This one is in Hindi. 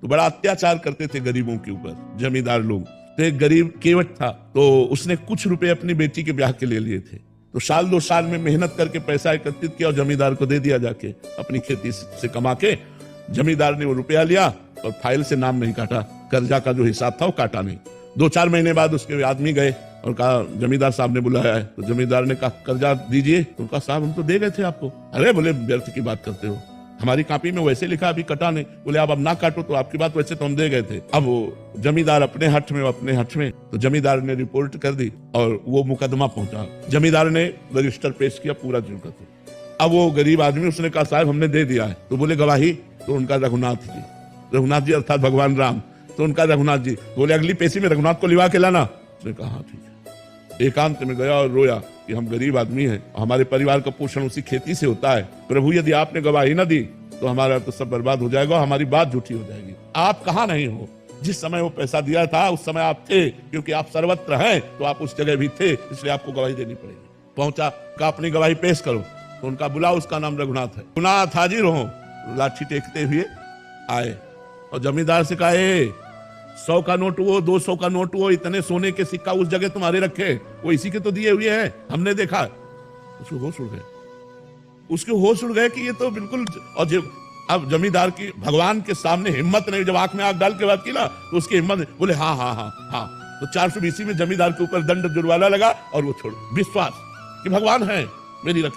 तो बड़ा अत्याचार करते थे गरीबों के ऊपर जमींदार लोग। तो एक गरीब केवट था, तो उसने कुछ रुपए अपनी बेटी के ब्याह के ले लिए थे। तो साल 2 साल में मेहनत करके पैसा एकत्रित किया और जमींदार को दे दिया जाके, अपनी खेती से कमा के। जमींदार ने वो रुपया लिया और फाइल से नाम नहीं काटा, कर्जा का जो हिसाब था वो काटा नहीं। 2-4 महीने बाद उसके आदमी गए और कहा जमींदार साहब ने बुलाया है। तो जमींदार ने कहा कर्जा दीजिए। तो उनका साहब हम तो दे गए थे आपको। अरे बोले व्यर्थ की बात करते हो, हमारी कॉपी में वैसे लिखा अभी कटा नहीं। बोले आप अब ना काटो तो आपकी बात, वैसे तो हम दे गए थे। अब वो जमींदार अपने हट में। तो जमींदार ने रिपोर्ट कर दी और वो मुकदमा पहुंचा। जमींदार ने रजिस्टर पेश किया पूरा जो करते। अब वो गरीब आदमी, उसने कहा साहब हमने दे दिया है। तो बोले गवाही? तो उनका रघुनाथ जी अर्थात भगवान राम। तो उनका रघुनाथ जी बोले अगली पेशी में रघुनाथ को लिवा के लाना। उसने कहा हाँ ठीक है। एकांत में गया और रोया कि हम गरीब आदमी हैं, हमारे परिवार का पोषण उसी खेती से होता है। प्रभु यदि आपने गवाही ना दी तो हमारा तो सब बर्बाद हो जाएगा, हमारी बात झूठी हो जाएगी। आप कहाँ नहीं हो? जिस समय वो पैसा दिया था उस समय आप थे, क्योंकि आप सर्वत्र हैं तो आप उस जगह भी थे, इसलिए आपको गवाही देनी पड़ेगी। पहुंचा, का अपनी गवाही पेश करो। तो उनका बुला, उसका नाम रघुनाथ है। रघुनाथ हाजिर हो। लाठी टेकते हुए आए और जमींदार से कहा 100 का नोट वो, 200 का नोट वो, इतने सोने के सिक्का उस जगह तुम्हारे रखे, वो इसी के तो दिए हुए हैं, हमने देखा। उसको होश उड़ गए कि ये तो बिल्कुल। और अब जमींदार की भगवान के सामने हिम्मत नहीं, जब आंख में आंख डाल के बात की ना तो उसकी हिम्मत। बोले हाँ। तो 420 में जमींदार के ऊपर दंड जुर्माना लगा और वो छोड़, विश्वास कि भगवान है मेरी रक्षा।